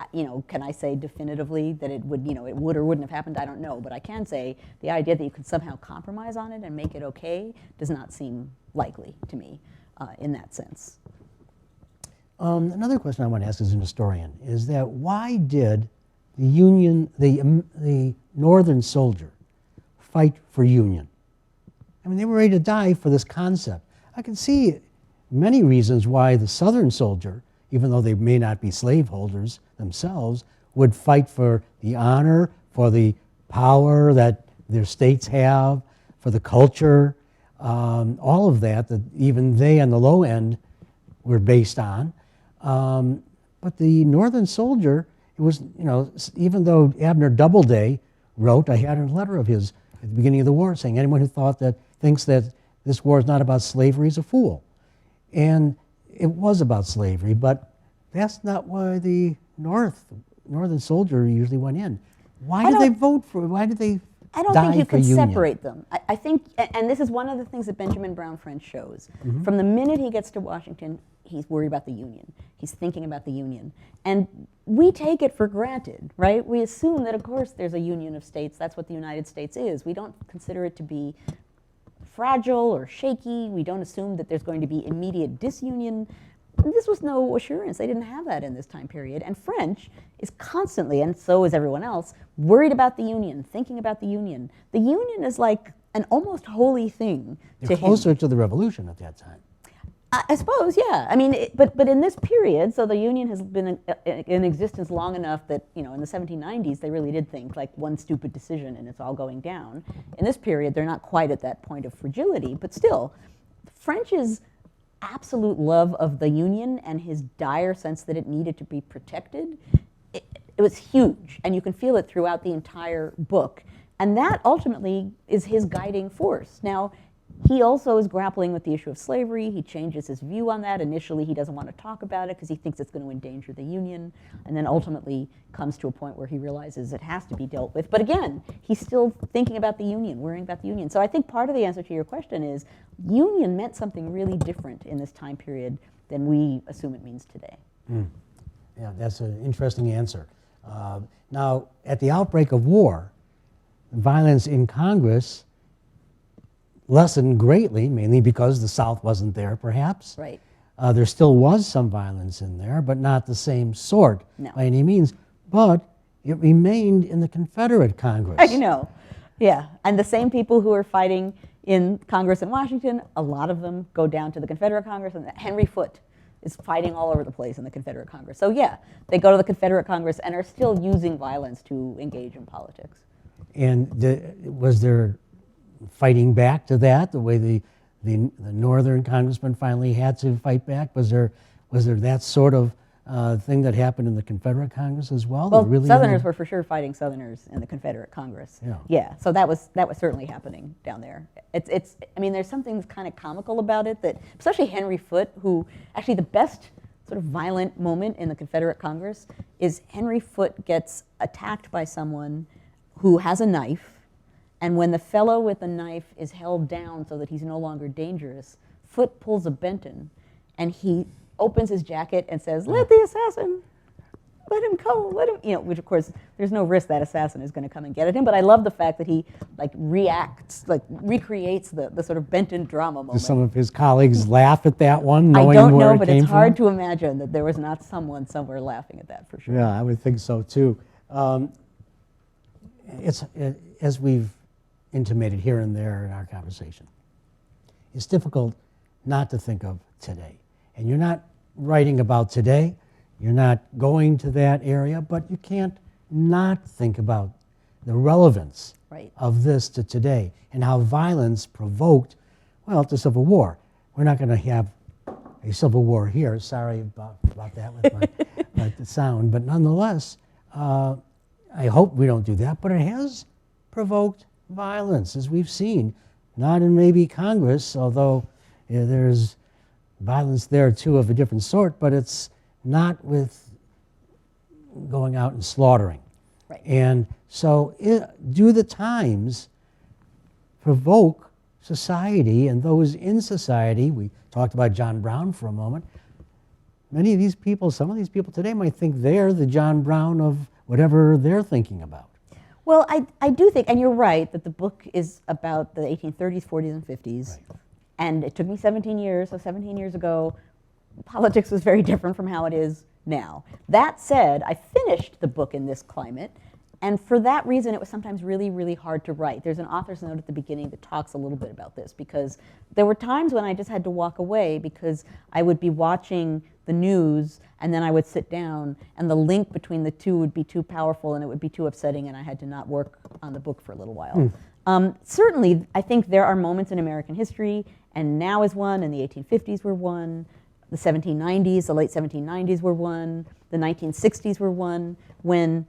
can I say definitively that it would or wouldn't have happened? I don't know, but I can say the idea that you could somehow compromise on it and make it okay does not seem likely to me in that sense. Another question I want to ask as an historian is that why did the Union, the Northern soldier, fight for Union? I mean, they were ready to die for this concept. I can see many reasons why the Southern soldier, even though they may not be slaveholders themselves, would fight for the honor, for the power that their states have, for the culture, all of that even they on the low end were based on. But the Northern soldier, it was, even though Abner Doubleday wrote, I had a letter of his at the beginning of the war saying, anyone who thinks that this war is not about slavery is a fool. And it was about slavery, but that's not why the Northern soldier usually went in. Why did they vote for it? Why did they I don't think you can separate them. I think, and this is one of the things that Benjamin Brown French shows. Mm-hmm. From the minute he gets to Washington, he's worried about the Union. He's thinking about the Union. And we take it for granted, right? We assume that, of course, there's a union of states. That's what the United States is. We don't consider it to be fragile or shaky. We don't assume that there's going to be immediate disunion. This was no assurance. They didn't have that in this time period. And French is constantly, and so is everyone else, worried about the Union, thinking about the Union. The Union is like an almost holy thing to him. Closer to the Revolution at that time. I suppose, yeah. I mean, but in this period, so the Union has been in existence long enough that, in the 1790s, they really did think like one stupid decision and it's all going down. In this period, they're not quite at that point of fragility, but still, French's absolute love of the Union and his dire sense that it needed to be protected, it was huge, and you can feel it throughout the entire book. And that ultimately is his guiding force. Now, he also is grappling with the issue of slavery. He changes his view on that. Initially, he doesn't want to talk about it because he thinks it's going to endanger the Union, and then ultimately comes to a point where he realizes it has to be dealt with. But again, he's still thinking about the Union, worrying about the Union. So I think part of the answer to your question is Union meant something really different in this time period than we assume it means today. Yeah, that's an interesting answer. Now, at the outbreak of war, violence in Congress lessened greatly, mainly because the South wasn't there, perhaps. Right. There still was some violence in there, but not the same sort by any means. But it remained in the Confederate Congress. I know. Yeah. And the same people who are fighting in Congress in Washington, a lot of them go down to the Confederate Congress, and Henry Foote is fighting all over the place in the Confederate Congress. So yeah, they go to the Confederate Congress and are still using violence to engage in politics. And was there fighting back to that, the way the northern congressman finally had to fight back? Was there that sort of thing that happened in the Confederate Congress as well? Well, really Southerners were for sure fighting Southerners in the Confederate Congress. Yeah. So that was certainly happening down there. It's I mean, there's something kind of comical about it, that especially Henry Foote, who actually the best sort of violent moment in the Confederate Congress is Henry Foote gets attacked by someone who has a knife. And when the fellow with the knife is held down so that he's no longer dangerous, Foote pulls a Benton, and he opens his jacket and says, "Let the assassin, let him go, let him," you know, which of course, there's no risk that assassin is going to come and get at him. But I love the fact that he recreates the sort of Benton drama moment. Do some of his colleagues laugh at that one, knowing I don't where know, it but came it's hard from? to imagine that there was not someone somewhere laughing at that, for sure. Yeah, I would think so too. As we've intimated here and there in our conversation, it's difficult not to think of today. And you're not writing about today, you're not going to that area, but you can't not think about the relevance of this to today and how violence provoked, well, the Civil War. We're not going to have a Civil War here. Sorry about that with my sound, but nonetheless, I hope we don't do that, but it has provoked violence, as we've seen, not in maybe Congress, although there's violence there too of a different sort, but it's not with going out and slaughtering. Right. And so do the times provoke society and those in society? We talked about John Brown for a moment. Many of these people, some of these people today might think they're the John Brown of whatever they're thinking about. Well, I do think, and you're right, that the book is about the 1830s, 40s, and 50s. Right. And it took me 17 years, so 17 years ago, politics was very different from how it is now. That said, I finished the book in this climate, and for that reason, it was sometimes really, really hard to write. There's an author's note at the beginning that talks a little bit about this, because there were times when I just had to walk away because I would be watching the news and then I would sit down and the link between the two would be too powerful and it would be too upsetting, and I had to not work on the book for a little while. Certainly, I think there are moments in American history, and now is one, and the 1850s were one, the 1790s, the late 1790s were one, the 1960s were one, when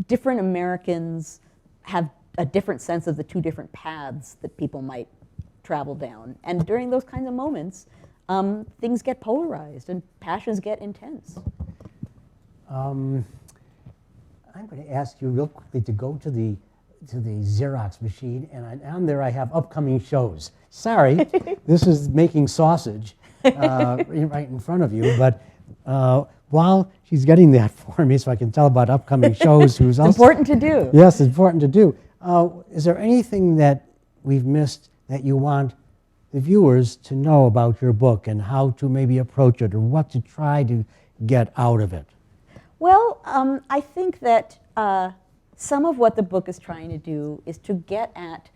different Americans have a different sense of the two different paths that people might travel down. And during those kinds of moments, things get polarized and passions get intense. I'm going to ask you real quickly to go to the Xerox machine, and on there I have upcoming shows. Sorry, this is making sausage right in front of you, but while she's getting that for me so I can tell about upcoming shows. It's important to do. Yes, it's important to do. Is there anything that we've missed that you want the viewers to know about your book and how to maybe approach it or what to try to get out of it? Well, I think that some of what the book is trying to do is to get at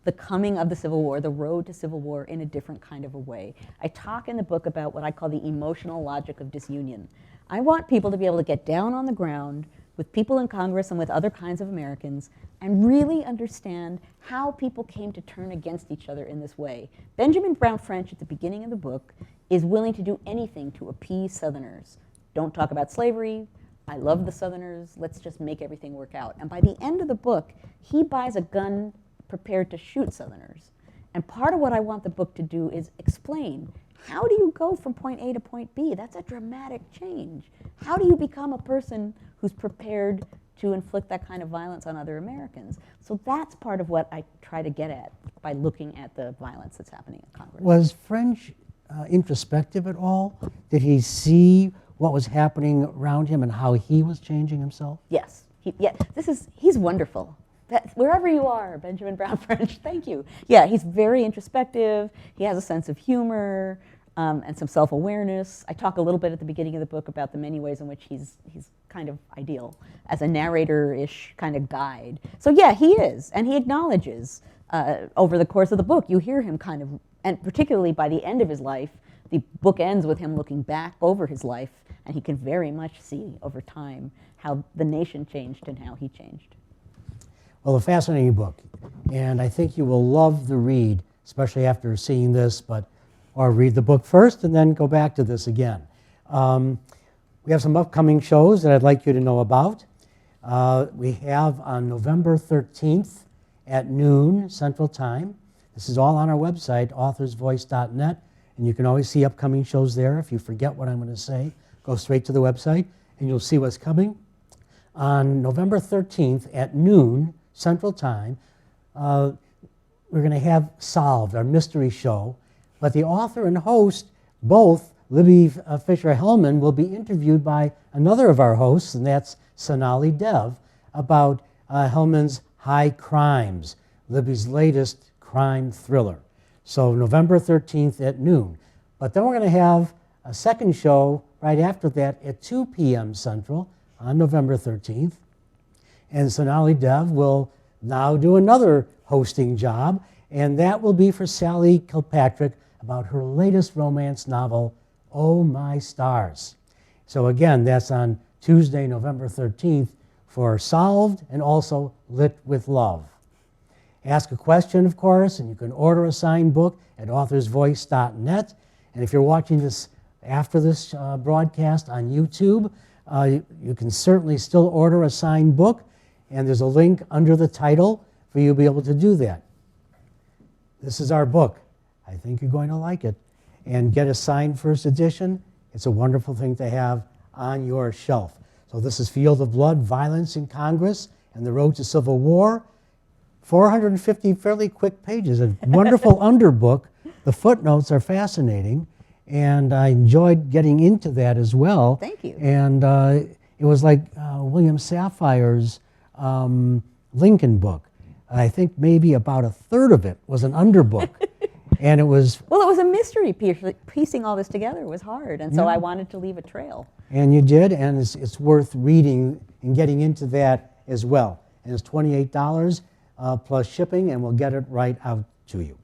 the coming of the Civil War, the road to Civil War, in a different kind of a way. I talk in the book about what I call the emotional logic of disunion. I want people to be able to get down on the ground, with people in Congress and with other kinds of Americans and really understand how people came to turn against each other in this way. Benjamin Brown French, at the beginning of the book, is willing to do anything to appease Southerners. Don't talk about slavery. I love the Southerners. Let's just make everything work out. And by the end of the book, he buys a gun prepared to shoot Southerners. And part of what I want the book to do is explain, how do you go from point A to point B? That's a dramatic change. How do you become a person who's prepared to inflict that kind of violence on other Americans? So that's part of what I try to get at by looking at the violence that's happening in Congress. Was French introspective at all? Did he see what was happening around him and how he was changing himself? Yes. He's wonderful. Wherever you are, Benjamin Brown French, thank you. Yeah, he's very introspective. He has a sense of humor and some self-awareness. I talk a little bit at the beginning of the book about the many ways in which he's kind of ideal as a narrator-ish kind of guide. So yeah, he is, and he acknowledges over the course of the book, you hear him kind of, and particularly by the end of his life, the book ends with him looking back over his life, and he can very much see over time how the nation changed and how he changed. Well, a fascinating book, and I think you will love the read, especially after seeing this, or read the book first and then go back to this again. We have some upcoming shows that I'd like you to know about. We have on November 13th at noon Central Time. This is all on our website, authorsvoice.net, and you can always see upcoming shows there. If you forget what I'm going to say, go straight to the website and you'll see what's coming. On November 13th at noon Central Time, we're going to have Solved, our mystery show, but the author and host, both Libby Fisher-Hellman, will be interviewed by another of our hosts, and that's Sonali Dev, about Hellman's High Crimes, Libby's latest crime thriller. So November 13th at noon. But then we're going to have a second show right after that at 2 p.m. Central on November 13th. And Sonali Dev will now do another hosting job, and that will be for Sally Kilpatrick about her latest romance novel, Oh My Stars. So again, that's on Tuesday, November 13th for Solved and also Lit with Love. Ask a question, of course, and you can order a signed book at authorsvoice.net. And if you're watching this after this broadcast on YouTube, you can certainly still order a signed book, and there's a link under the title for you to be able to do that. This is our book. I think you're going to like it. And get a signed first edition. It's a wonderful thing to have on your shelf. So this is Field of Blood, Violence in Congress and the Road to Civil War. 450 fairly quick pages, a wonderful underbook. The footnotes are fascinating, and I enjoyed getting into that as well. Thank you. And it was like William Sapphire's Lincoln book. I think maybe about a third of it was an underbook. And it was... Well, it was a mystery. Piecing all this together was hard, and so I wanted to leave a trail. And you did, and it's worth reading and getting into that as well. And it's $28 plus shipping, and we'll get it right out to you.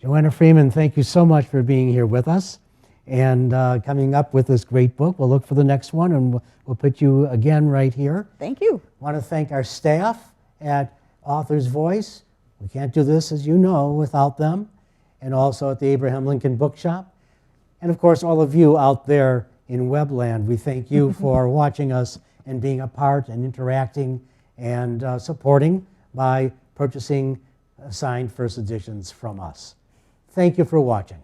Joanne Freeman, thank you so much for being here with us and coming up with this great book. We'll look for the next one, and we'll put you again right here. Thank you. I want to thank our staff at Author's Voice. We can't do this, as you know, without them, and also at the Abraham Lincoln Bookshop. And of course, all of you out there in Webland, we thank you for watching us and being a part and interacting and supporting by purchasing signed first editions from us. Thank you for watching.